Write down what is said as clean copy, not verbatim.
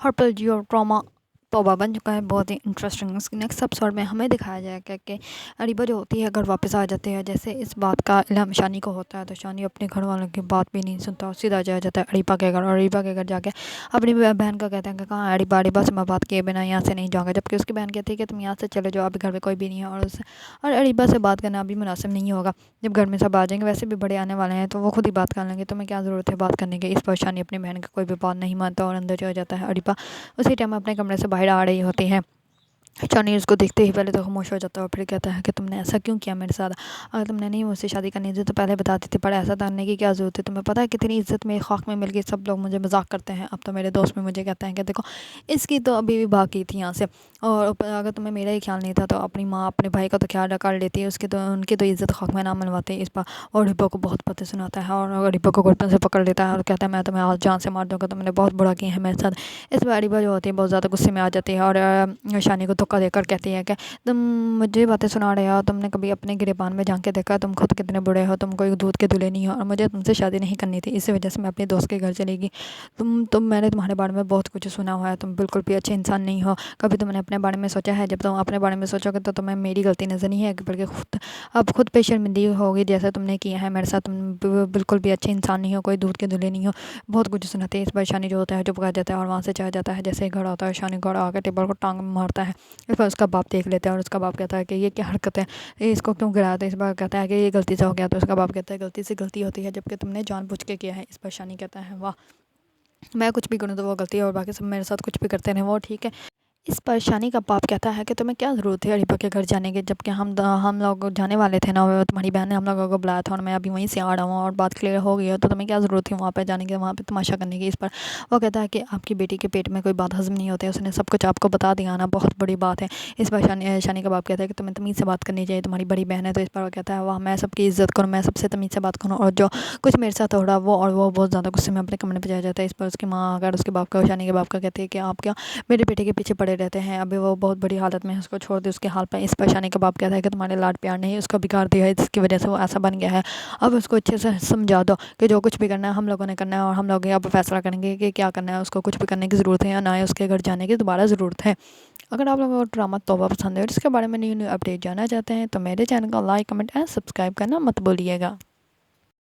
ہر پل Jio trauma توبہ بن چکا ہے، بہت ہی انٹرسٹنگ۔ اس نیکسٹ ایپیسوڈ میں ہمیں دکھایا جائے گا کہ اریبہ جو ہوتی ہے گھر واپس آ جاتے ہیں، جیسے اس بات کا علم شانی کو ہوتا ہے تو شانی اپنے گھر والوں کی بات بھی نہیں سنتا اور سیدھا جا جاتا ہے اریبہ کے گھر، اور اریبہ کے گھر جا کے اپنی بہن کو کہتے ہیں کہ کہاں اریبہ، اریبہ سے میں بات کیے بنا یہاں سے نہیں جاؤں گا، جبکہ اس کی بہن کہتی ہے کہ تم یہاں سے چلے جاؤ، ابھی گھر میں کوئی بھی نہیں ہے اور اریبہ سے بات کرنا ابھی مناسب نہیں ہوگا، جب گھر میں سب آ جائیں گے، ویسے بھی بڑے آنے والے ہیں تو وہ خود ہی بات کر لیں گے، تمہیں کیا ضرورت ہے بات کرنے کی۔ اس پر شانی اپنی بہن کا کوئی بھی بات نہیں مانتا اور اندر چلا جاتا ہے۔ اریبہ اسی ٹائم اپنے کمرے سے باہر آ رہی ہوتی ہے، شانی اس کو دیکھتے ہی پہلے تو خاموش ہو جاتا ہے اور پھر کہتا ہے کہ تم نے ایسا کیوں کیا میرے ساتھ، اگر تم نے نہیں مجھ سے شادی کرنی تھی تو پہلے بتاتی تھی، پر ایسا کرنے کی کیا ضرورت ہے، تمہیں پتہ ہے کتنی عزت میری خاک میں مل گئی، سب لوگ مجھے مذاق کرتے ہیں، اب تو میرے دوست بھی مجھے کہتے ہیں کہ دیکھو اس کی تو ابھی بھی باقی تھی یہاں سے، اور اگر تمہیں میرا ہی خیال نہیں تھا تو اپنی ماں اپنے بھائی کا تو خیال کر لیتی ہے، اس کی تو ان کی تو عزت خاک میں نہ منواتے اس پر، اور اریبہ کو بہت باتیں سناتا ہے اور اریبہ کو گردن سے پکڑ لیتا ہے اور کہتا ہے میں تمہیں آج جان سے مار دوں گا، تم نے بہت برا کیا ہے میرے ساتھ۔ اس پر اریبہ جو ہوتی ہے بہت زیادہ غصے میں آ جاتی ہے اور شانی کو دھوکا دے کر کہتی ہے کہ تم مجھے باتیں سنا رہے ہو، تم نے کبھی اپنے گریبان میں جھانک کے دیکھا، تم خود کتنے بڑے ہو، تم کوئی دودھ کے دلہے نہیں ہو اور مجھے تم سے شادی نہیں کرنی تھی، اسی وجہ سے میں اپنے دوست کے گھر چلی گئی۔ میں نے تمہارے بارے میں بہت کچھ سنا ہوا ہے، تم بالکل بھی اچھے انسان نہیں ہو، کبھی تم نے اپنے بارے میں سوچا ہے، جب تم اپنے بارے میں سوچو گے تو تمہیں میری غلطی نظر نہیں ہے بلکہ خود پہ شرمندگی ہوگی جیسا تم نے کیا ہے میرے ساتھ، تم بالکل بھی اچھے انسان نہیں ہو، کوئی دودھ کے دلہے نہیں ہو، بہت کچھ سناتے ہیں۔ اس پر شانی جو ہوتا ہے چپ کر جاتا ہے اور وہاں سے چلا جاتا ہے، جیسے ہی گھر آتا ہے شانی گھر آ کے ٹیبل کو ٹانگ مارتا ہے، اس پر اس کا باپ دیکھ لیتا ہے اور اس کا باپ کہتا ہے کہ یہ کیا حرکت ہے، اس کو کیوں گرایا تھا، اس بار کہتا ہے کہ یہ غلطی سے ہو گیا، تو اس کا باپ کہتا ہے غلطی سے غلطی ہوتی ہے جبکہ تم نے جان بوجھ کے کیا ہے۔ اس پر شانی کہتا ہے واہ، میں کچھ بھی کروں تو وہ غلطی ہے اور باقی سب میرے ساتھ کچھ بھی کرتے رہیں وہ ٹھیک ہے۔ اس پر شانی کا باپ کہتا ہے کہ تمہیں کیا ضرورت ہے اریبہ کے گھر جانے کی، جبکہ ہم لوگ جانے والے تھے نا، تمہاری بہن نے ہم لوگوں کو بلایا تھا اور میں ابھی وہیں سے آ رہا ہوں اور بات کلیئر ہو گئی ہے، تو تمہیں کیا ضرورت تھی وہاں پہ جانے کی، وہاں پہ تماشا کرنے کی۔ اس پر وہ کہتا ہے کہ آپ کی بیٹی کے پیٹ میں کوئی بات ہضم نہیں ہوتی ہے، اس نے سب کچھ آپ کو بتا دیا نا، بہت بڑی بات ہے۔ اس پر شانی کا باپ کہتا ہے کہ تمہیں تمیز سے بات کرنی چاہیے، تمہاری بڑی بہن ہے۔ تو اس پر وہ کہتا ہے واہ، میں سب کی عزت کروں، میں سب سے تمیز سے بات کروں، اور جو کچھ میرے ساتھ ہو رہا وہ بہت زیادہ غصے میں اپنے کمرے پہ چلا جاتا ہے۔ اس پر اس کی ماں اگر اس کے باپ کا، شانی کے باپ کا کہتی ہے کہ آپ کیا میرے بیٹے کے پیچھے پڑے رہتے ہیں، ابھی وہ بہت بڑی حالت میں ہے، اس کو چھوڑ دے اس کے حال پہ۔ اس پر شانی کا باپ کہتا ہے کہ تمہارے لاڈ پیار نہیں اس کو بگاڑ دیا ہے، جس کی وجہ سے وہ ایسا بن گیا ہے، اب اس کو اچھے سے سمجھا دو کہ جو کچھ بھی کرنا ہے ہم لوگوں نے کرنا ہے، اور ہم لوگ اب فیصلہ کریں گے کہ کیا کرنا ہے، اس کو کچھ بھی کرنے کی ضرورت ہے یا نہ ہی اس کے گھر جانے کی دوبارہ ضرورت ہے۔ اگر آپ لوگوں کو ڈرامہ توبہ پسند ہے اور اس کے بارے میں نیو اپڈیٹ جاننا چاہتے ہیں تو میرے چینل کو لائک، کمنٹ اینڈ سبسکرائب کرنا مت بھولیے گا۔